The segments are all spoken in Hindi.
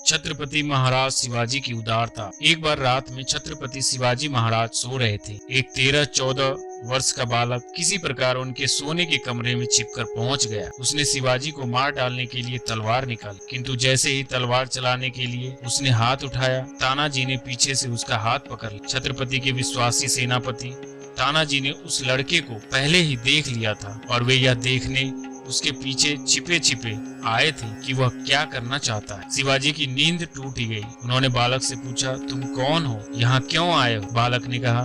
छत्रपति महाराज शिवाजी की उदारता। एक बार रात में छत्रपति शिवाजी महाराज सो रहे थे। एक 13-14 वर्ष का बालक किसी प्रकार उनके सोने के कमरे में छिपकर पहुंच गया। उसने शिवाजी को मार डालने के लिए तलवार निकाली, किंतु जैसे ही तलवार चलाने के लिए उसने हाथ उठाया, तानाजी ने पीछे से उसका हाथ पकड़ लिया। छत्रपति के विश्वासी सेनापति तानाजी ने उस लड़के को पहले ही देख लिया था और वे यह देखने उसके पीछे छिपे छिपे आए थे कि वह क्या करना चाहता है। शिवाजी की नींद टूट गई। उन्होंने बालक से पूछा, तुम कौन हो, यहाँ क्यों आए हो? बालक ने कहा,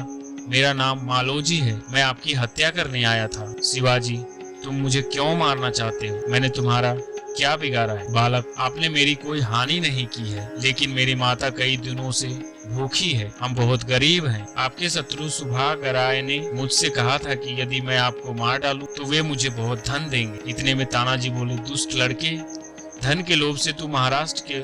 मेरा नाम मालोजी है, मैं आपकी हत्या करने आया था। शिवाजी, तुम मुझे क्यों मारना चाहते हो? मैंने तुम्हारा क्या बिगाड़ा है? बालक, आपने मेरी कोई हानि नहीं की है, लेकिन मेरी माता कई दिनों से भूखी है, हम बहुत गरीब हैं। आपके शत्रु सुभागराय ने मुझसे कहा था कि यदि मैं आपको मार डालूं तो वे मुझे बहुत धन देंगे। इतने में तानाजी बोले, दुष्ट लड़के, धन के लोभ से तू महाराष्ट्र के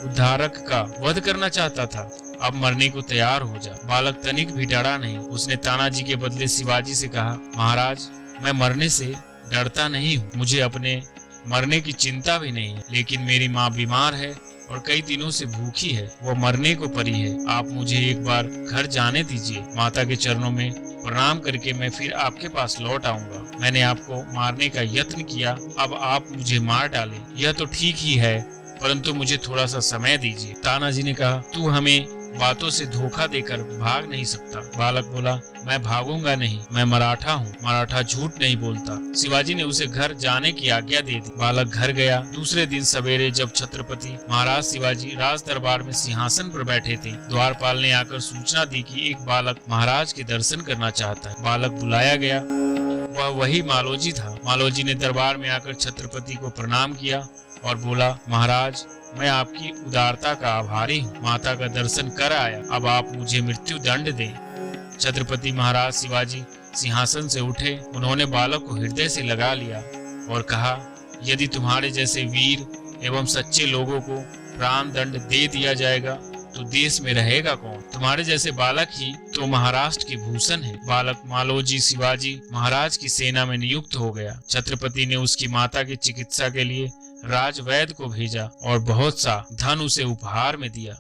उद्धारक का वध करना चाहता था, अब मरने को तैयार हो जा। बालक तनिक भी डरा नहीं। उसने तानाजी के बदले शिवाजी से कहा, महाराज, मैं मरने से डरता नहीं हूँ, मुझे अपने मरने की चिंता भी नहीं है, लेकिन मेरी माँ बीमार है और कई दिनों से भूखी है, वो मरने को पड़ी है। आप मुझे एक बार घर जाने दीजिए, माता के चरणों में प्रणाम करके मैं फिर आपके पास लौट आऊंगा। मैंने आपको मारने का यत्न किया, अब आप मुझे मार डालें, यह तो ठीक ही है, परंतु मुझे थोड़ा सा समय दीजिए। तानाजी ने कहा, तू हमें बातों से धोखा देकर भाग नहीं सकता। बालक बोला, मैं भागूंगा नहीं, मैं मराठा हूँ, मराठा झूठ नहीं बोलता। शिवाजी ने उसे घर जाने की आज्ञा दे दी। बालक घर गया। दूसरे दिन सवेरे जब छत्रपति महाराज शिवाजी राज दरबार में सिंहासन पर बैठे थे, द्वारपाल ने आकर सूचना दी कि एक बालक महाराज के दर्शन करना चाहता है। बालक बुलाया गया। वह वही मालोजी था। मालोजी ने दरबार में आकर छत्रपति को प्रणाम किया और बोला, महाराज, मैं आपकी उदारता का आभारी हूँ, माता का दर्शन कर आया, अब आप मुझे मृत्यु दंड दें। छत्रपति महाराज शिवाजी सिंहासन से उठे। उन्होंने बालक को हृदय से लगा लिया और कहा, यदि तुम्हारे जैसे वीर एवं सच्चे लोगों को प्राण दंड दे दिया जाएगा तो देश में रहेगा कौन? तुम्हारे जैसे बालक ही तो महाराष्ट्र की भूषण है। बालक मालोजी शिवाजी महाराज की सेना में नियुक्त हो गया। छत्रपति ने उसकी माता की चिकित्सा के लिए राजवैद्य को भेजा और बहुत सा धन उसे उपहार में दिया।